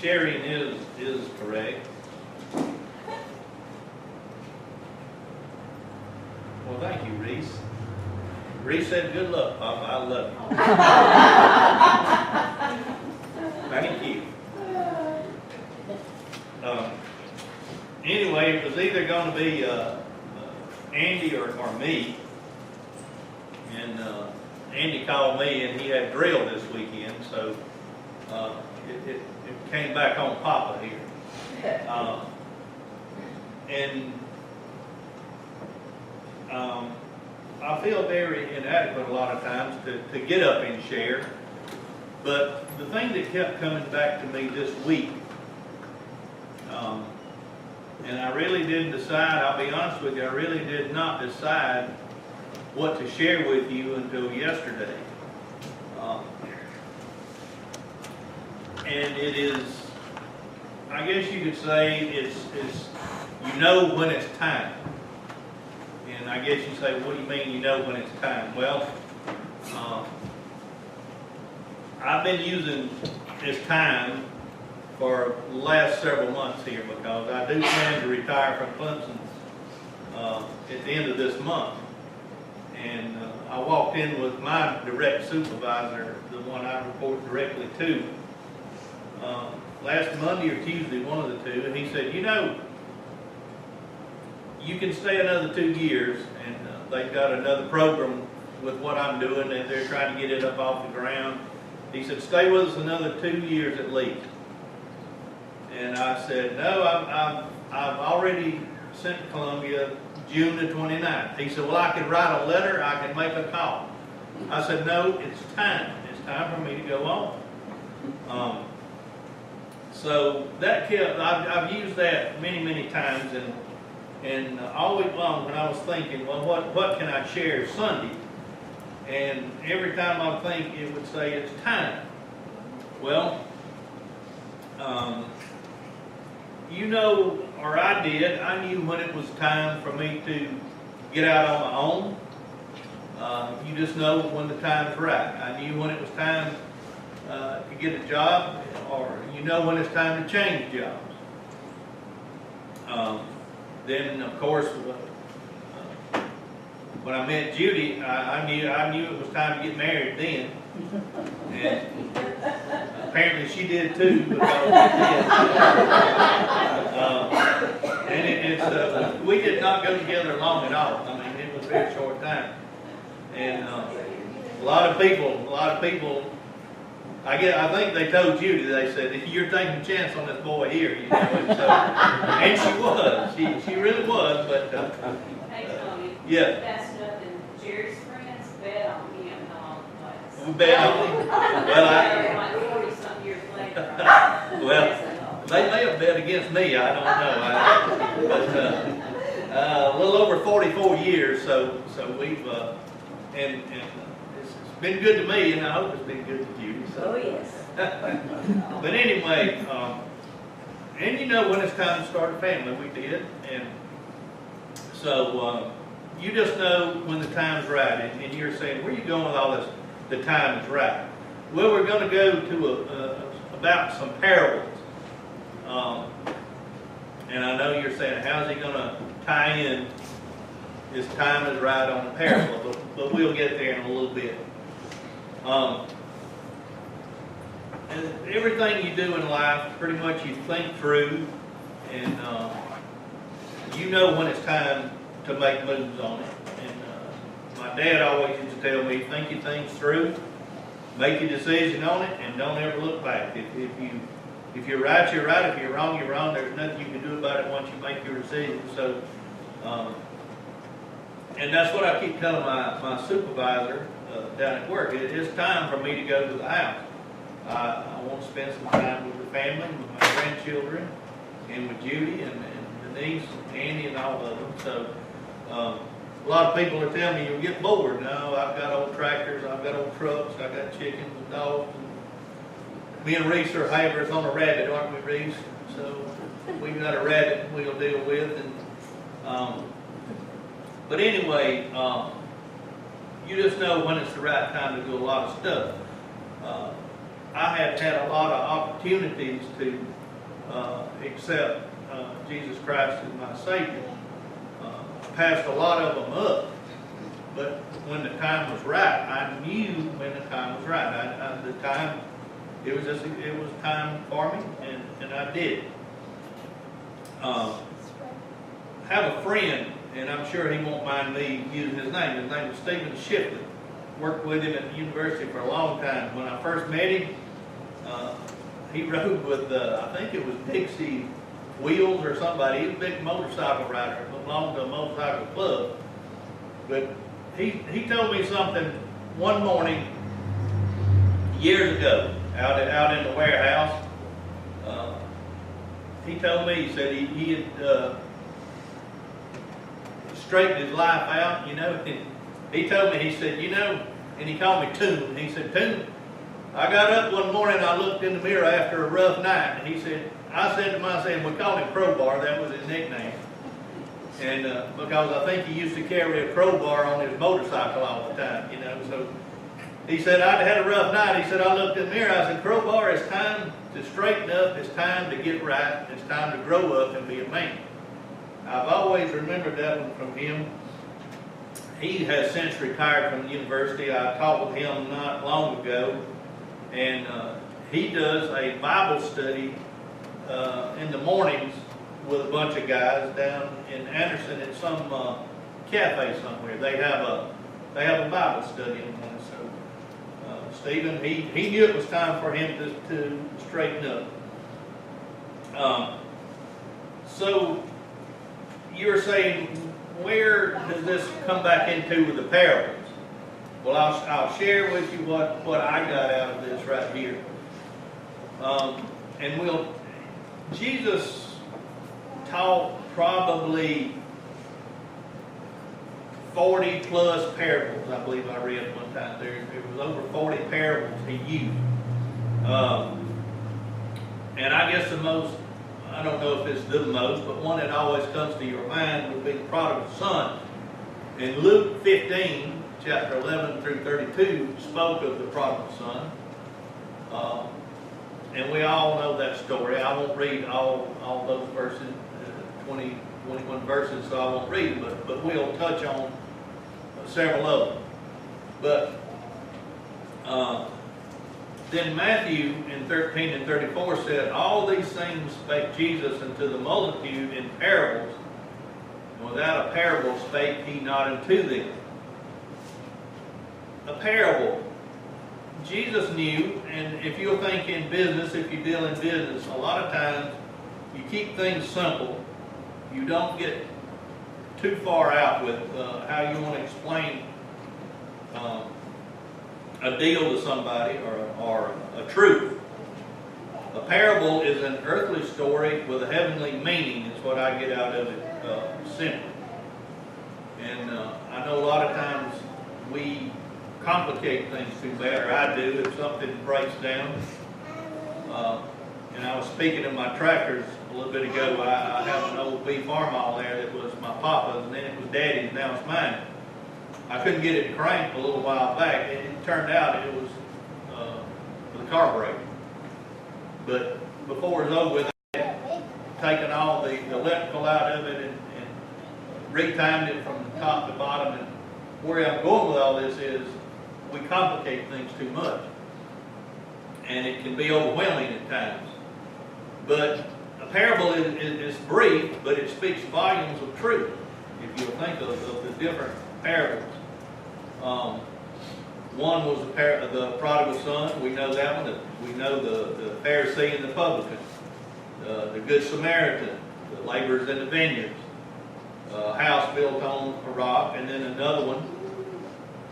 sharing is correct. Well, thank you, Reese. Reese said, "Good luck, Papa. I love you." Thank you. Anyway, it was either going to be Andy or me. And Andy called me, and he had drill this weekend, so it came back on Papa here. I feel very inadequate a lot of times to get up and share. But the thing that kept coming back to me this week, and I really didn't decide, I'll be honest with you, I really did not decide what to share with you until yesterday. And it is, I guess you could say, it's you know when it's time. And I guess you say, what do you mean you know when it's time? Well, I've been using this time for the last several months here because I do plan to retire from Clemson at the end of this month. And I walked in with my direct supervisor, the one I report directly to, last Monday or Tuesday, one of the two, and he said, you know, you can stay another 2 years, and they've got another program with what I'm doing, and they're trying to get it up off the ground. He said, stay with us another 2 years at least. And I said, no, I've already sent to Columbia June the 29th. He said, well, I can write a letter, I can make a call. I said, no, it's time. It's time for me to go on. So that kept, I've used that many, many times, and all week long when I was thinking, well, what can I share Sunday? And every time I think it would say it's time. Well, you know, or I did, I knew when it was time for me to get out on my own. You just know when the time's right. I knew when it was time to get a job, or you know when it's time to change jobs. Then, of course, when I met Judy, I knew it was time to get married then. And apparently she did too, because we did not go together long at all. I mean, it was a very short time. And a lot of people, I think they told Judy, they said, you're taking a chance on this boy here, you know. And she was. She really was, but Hey, Tony. yeah. That's nothing. Jerry's friends bet on him and all the class. We bet on him. Well, Like 40-some years later. well, they may have bet against me, I don't know. But a little over 44 years, so we've, and it's been good to me, and I hope it's been good to you. So. Oh, yes. But anyway, and you know when it's time to start a family, we did. And so you just know when the time's right. And you're saying, where are you going with all this? The time is right. Well, we're going to go to about some parables. And I know you're saying, how's he going to tie in his time is right on the parable? But we'll get there in a little bit. And everything you do in life, pretty much you think through, and you know when it's time to make moves on it. And my dad always used to tell me, think your things through, make your decision on it, and don't ever look back. If you're right, you're right. If you're wrong, you're wrong. There's nothing you can do about it once you make your decision. So, and that's what I keep telling my supervisor down at work. It is time for me to go to the house. I want to spend some time with the family, with my grandchildren, and with Judy and Denise and Andy and all of them. So a lot of people are telling me you'll get bored. No, I've got old tractors, I've got old trucks, I've got chickens and dogs. Me and Reese are havers on a rabbit, aren't we, Reese? So we've got a rabbit we'll deal with. And but anyway, you just know when it's the right time to do a lot of stuff. I had had a lot of opportunities to accept Jesus Christ as my Savior. I passed a lot of them up, but when the time was right, I knew when the time was right. The time, it was time for me, and I did it. Have a friend, and I'm sure he won't mind me using his name. His name is Stephen Shipley. Worked with him at the university for a long time. When I first met him, he rode with, I think it was Dixie Wheels or somebody. He was a big motorcycle rider, belonged to a motorcycle club. But he told me something one morning years ago out in the warehouse. He told me, he said he had straightened his life out, you know. He told me, he said, you know, and he called me Toon. He said, Toon, I got up one morning, I looked in the mirror after a rough night, and he said, I said to myself, we called him Crowbar, that was his nickname. And because I think he used to carry a crowbar on his motorcycle all the time, you know. So he said, I'd had a rough night. He said, I looked in the mirror, I said, Crowbar, it's time to straighten up, it's time to get right, it's time to grow up and be a man. I've always remembered that one from him. He has since retired from the university. I talked with him not long ago, and he does a Bible study in the mornings with a bunch of guys down in Anderson at some cafe somewhere. They have a Bible study in the morning. So Stephen, he knew it was time for him to straighten up. So you're saying, where does this come back into with the parables? Well, I'll share with you what I got out of this right here. And Jesus taught probably 40 plus parables, I believe I read one time. There was over 40 parables he used. And I guess the most, I don't know if it's the most, but one that always comes to your mind would be the prodigal son. In Luke 15, chapter 11 through 32, spoke of the prodigal son. And we all know that story. I won't read all those verses, 21 verses, so I won't read them, but we'll touch on several of them. But then Matthew in 13 and 34 said, all these things spake Jesus unto the multitude in parables, and without a parable spake he not unto them. A parable. Jesus knew, and if you'll think in business, if you deal in business, a lot of times you keep things simple. You don't get too far out with how you want to explain a deal to somebody or a truth. A parable is an earthly story with a heavenly meaning, is what I get out of it simply. And I know a lot of times we complicate things too bad, or I do, if something breaks down. And I was speaking of my tractors a little bit ago. I have an old B Farmall there that was my papa's, and then it was Daddy's, and now it's mine. I couldn't get it cranked a little while back, and it turned out it was the carburetor. But before it was over with, I had taken all the electrical out of it and retimed it from the top to bottom. And where I'm going with all this is we complicate things too much, and it can be overwhelming at times. But a parable is brief, but it speaks volumes of truth. If you'll think of the different parables. One was the prodigal son. We know that one. We know the Pharisee and the publican, the good Samaritan, the laborers in the vineyards, a house built on a rock, and then another one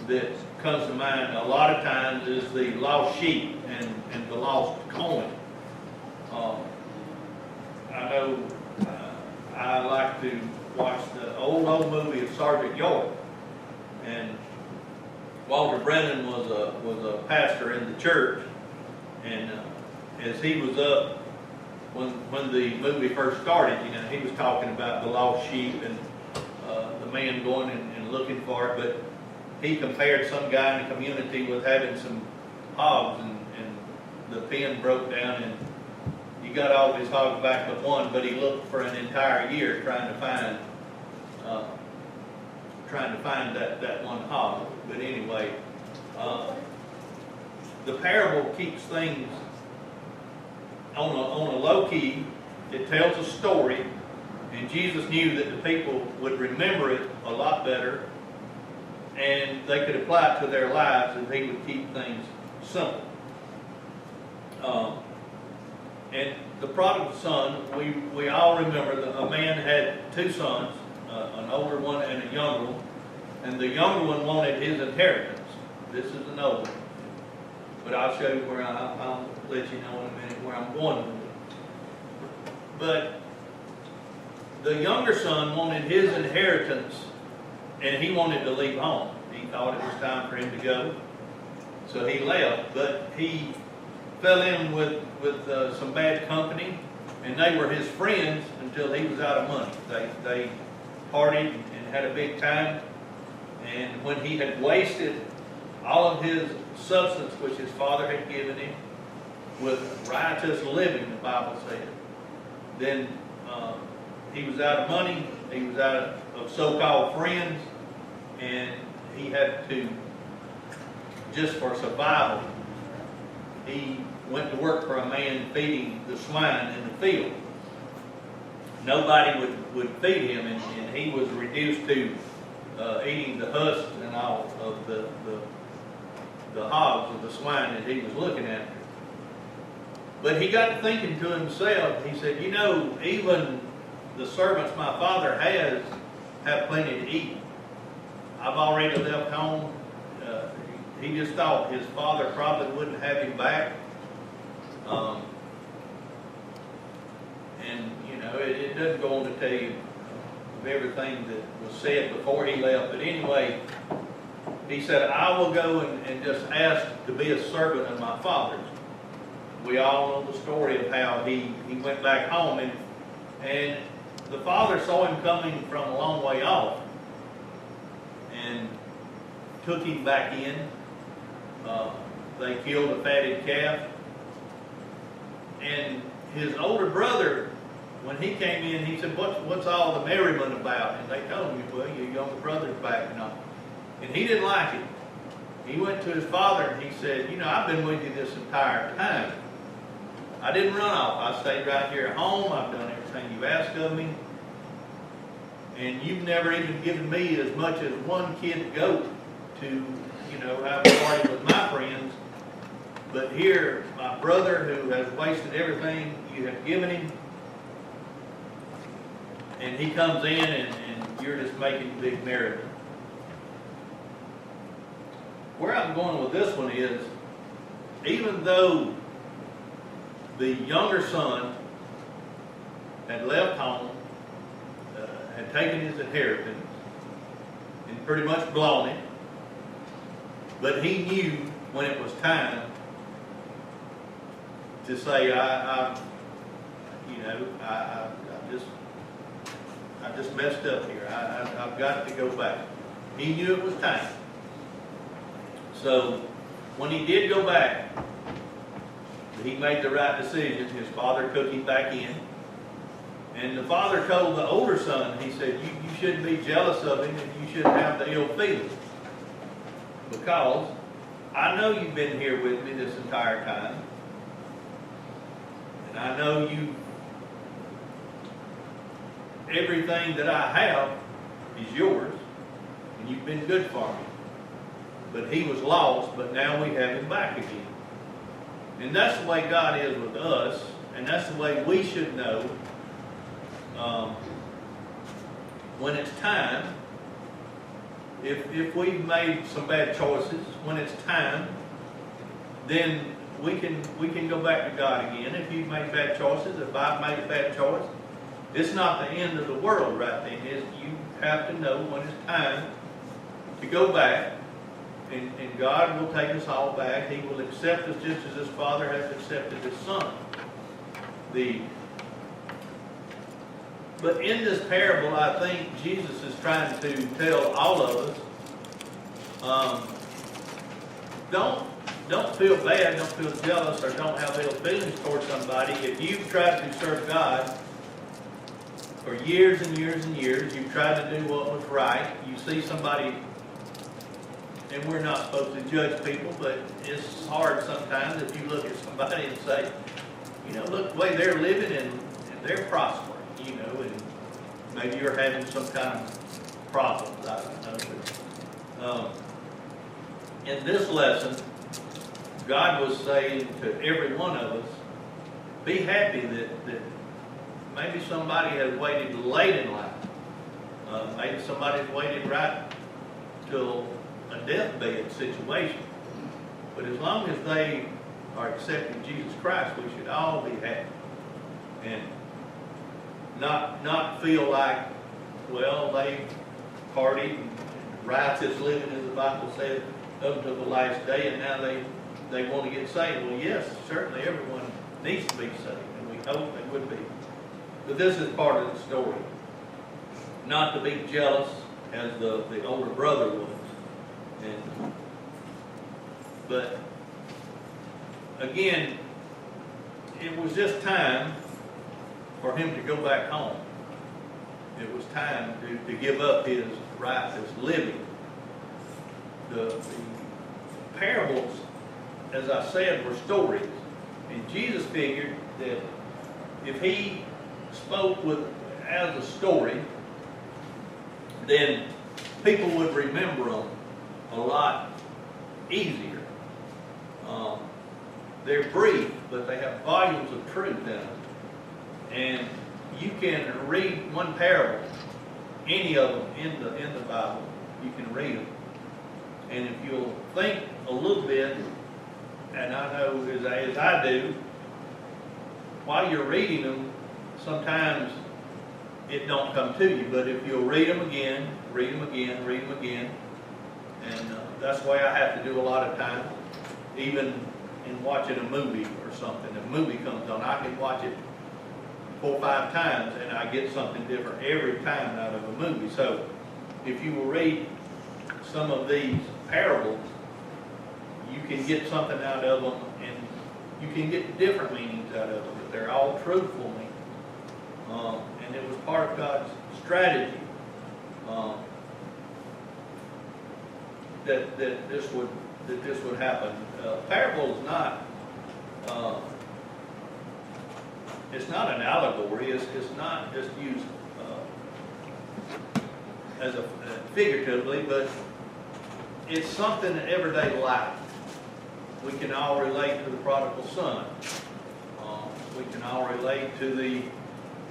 that comes to mind a lot of times is the lost sheep and the lost coin. I know I like to watch the old movie of Sergeant York, and Walter Brennan was a pastor in the church, and as he was up when the movie first started, he was talking about the lost sheep and the man going and looking for it, but he compared some guy in the community with having some hogs and the pen broke down and he got all of his hogs back but one, but he looked for an entire year trying to find that one hog. But anyway, the parable keeps things on a low key. It tells a story, and Jesus knew that the people would remember it a lot better, and they could apply it to their lives if he would keep things simple. And the prodigal son, we all remember that a man had two sons, an older one and a younger one, and the younger one wanted his inheritance. This is an old one, but I'll show you where I'll let you know in a minute where I'm going with it. But the younger son wanted his inheritance, and he wanted to leave home. He thought it was time for him to go, so he left. But he fell in with some bad company, and they were his friends until he was out of money. They partied and had a big time, and when he had wasted all of his substance which his father had given him with riotous living, the Bible said, then he was out of money, he was out of so-called friends, and he had to, just for survival, he went to work for a man feeding the swine in the field. Nobody would feed him, and he was reduced to eating the husks and all of the hogs of the swine that he was looking after. But he got to thinking to himself, he said, you know, even the servants my father has have plenty to eat. I've already left home. He just thought his father probably wouldn't have him back. And, you know, it doesn't go on to tell you of everything that was said before he left. But anyway, he said, I will go and just ask to be a servant of my father's. We all know the story of how he went back home, and the father saw him coming from a long way off and took him back in. They killed a fatted calf. And his older brother, when he came in, he said, what's all the merriment about? And they told him, well, your younger brother's back and all. And he didn't like it. He went to his father and he said, you know, I've been with you this entire time. I didn't run off. I stayed right here at home. I've done everything you've asked of me. And you've never even given me as much as one kid goat to, you know, have a party with my friends. But here, my brother who has wasted everything you have given him, and he comes in and you're just making big merriment. Where I'm going with this one is, even though the younger son had left home, had taken his inheritance, and pretty much blown it, but he knew when it was time to say, I just messed up here. I've got to go back. He knew it was time. So when he did go back, he made the right decision. His father took him back in. And the father told the older son, he said, you shouldn't be jealous of him and you shouldn't have the ill feeling. Because I know you've been here with me this entire time. And I know everything that I have is yours. And you've been good for me. But he was lost, but now we have him back again. And that's the way God is with us. And that's the way we should know when it's time. If we've made some bad choices, when it's time, then we can go back to God again. If you've made bad choices, if I've made a bad choice, it's not the end of the world right then. You have to know when it's time to go back, and God will take us all back. He will accept us just as his Father has accepted his Son. But in this parable, I think Jesus is trying to tell all of us, don't don't feel bad, don't feel jealous, or don't have ill feelings towards somebody. If you've tried to serve God for years and years and years, you've tried to do what was right, you see somebody, and we're not supposed to judge people, but it's hard sometimes if you look at somebody and say, you know, look the way they're living and they're prospering, you know, and maybe you're having some kind of problems, I don't know. But, in this lesson, God was saying to every one of us, be happy that maybe somebody has waited late in life. Maybe somebody's waited right till a deathbed situation. But as long as they are accepting Jesus Christ, we should all be happy. And not feel like, well, they partied and righteous living, as the Bible says, up until the last day, and now they want to get saved. Well, yes, certainly everyone needs to be saved, and we hope they would be. But this is part of the story. Not to be jealous as the older brother was. But again, it was just time for him to go back home. It was time to give up his righteous living. The parables, as I said, were stories. And Jesus figured that if he spoke as a story, then people would remember them a lot easier. They're brief, but they have volumes of truth in them. And you can read one parable, any of them in the Bible, you can read them. And if you'll think a little bit, and I know as I do, while you're reading them, sometimes it don't come to you. But if you'll read them again, read them again, read them again, and that's the way I have to do a lot of times. Even in watching a movie or something, a movie comes on, I can watch it 4 or 5 times, and I get something different every time out of a movie. So if you will read some of these parables, you can get something out of them, and you can get different meanings out of them, but they're all truthful meanings. And it was part of God's strategy that this would happen. Parable is not it's not an allegory. It's not just used as a figuratively, but it's something in everyday life. We can all relate to the prodigal son. We can all relate to the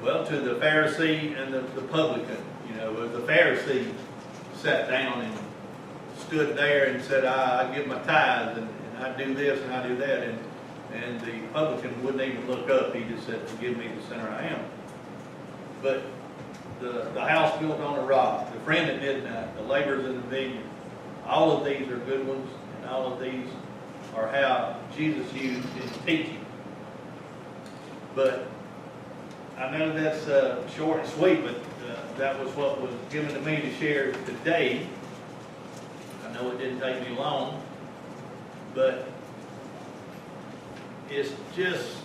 Pharisee and the publican. You know, the Pharisee sat down and stood there and said, I give my tithes and I do this and I do that. And the publican wouldn't even look up. He just said, forgive me, the sinner I am. But the house built on a rock, the friend at midnight, the laborers in the vineyard, all of these are good ones, and all of these are how Jesus used his teaching. But I know that's short and sweet, but that was what was given to me to share today. I know it didn't take me long, but it's just,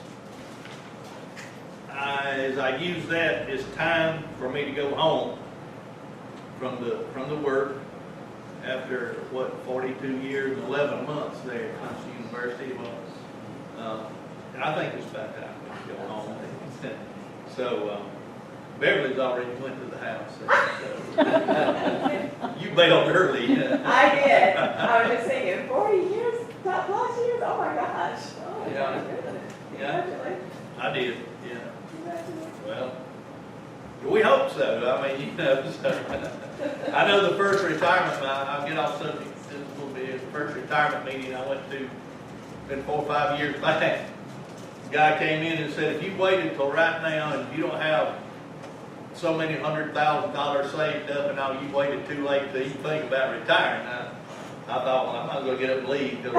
as I use that, it's time for me to go home from the work after, 42 years and 11 months there at Clemson University. Well, I think it's about time to go home. So, Beverly's already went to the house. So, you bailed early. I did. I was just thinking, 40 years, plus years? Oh my gosh. Oh Yeah. my goodness. Yeah. Congratulations. I did, yeah. Congratulations. Well, we hope so. I mean, you know, so, I know the first retirement, I'll get off subject just a little bit. The first retirement meeting I went to, been 4 or 5 years back, the guy came in and said, if you waited till right now and you don't have so many $100,000 saved up and all, you waited too late to even think about retiring. I thought, well, I might as well get up and leave, because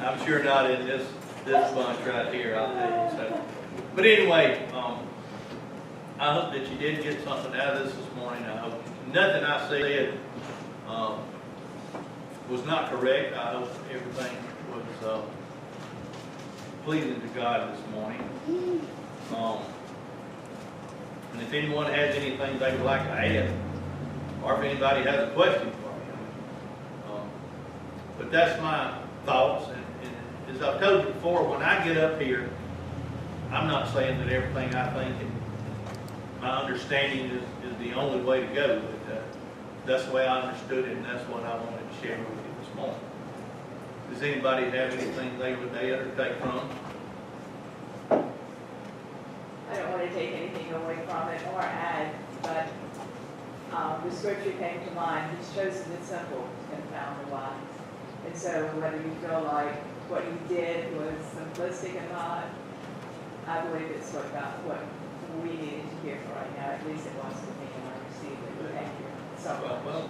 I'm sure not in this bunch right here, I'll tell you. So, but anyway, I hope that you did get something out of this morning. I hope nothing I said was not correct. I hope everything was pleasing to God this morning. And if anyone has anything they would like to add, or if anybody has a question for me. But that's my thoughts, and as I've told you before, when I get up here, I'm not saying that everything I think and my understanding is the only way to go, but that's the way I understood it, and that's what I wanted to share with you this morning. Does anybody have anything they would add or take from? I don't want to take anything away from it or add, but the scripture came to mind, He's chosen the simple to confound the wise. And so whether you feel like what you did was simplistic or not, I believe it's what we needed to hear for right now. At least it was for me, and I received it. Thank you so much. Well,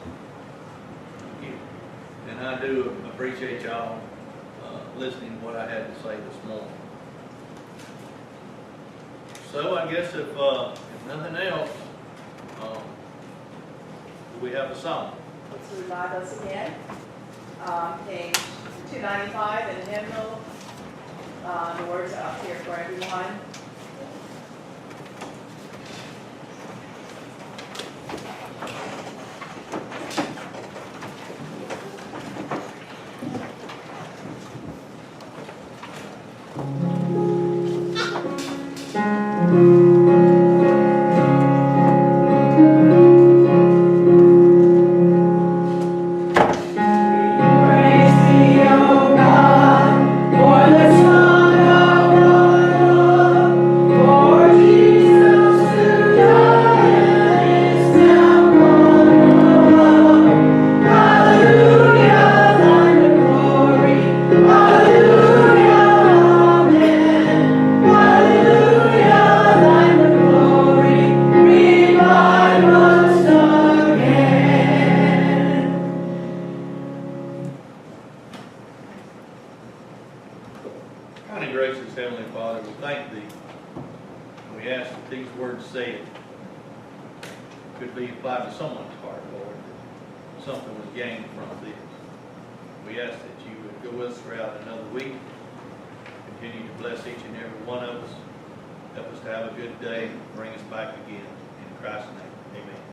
thank you. And I do appreciate y'all listening to what I had to say this morning. So I guess if nothing else, we have a song. Let's revive us again. Page 295 in the hymnal. The words are up here for everyone. Kind and gracious Heavenly Father, we thank Thee. We ask that these words said could be applied to someone's heart, Lord, that something was gained from this. We ask that You would go with us throughout another week, continue to bless each and every one of us, help us to have a good day, bring us back again. In Christ's name.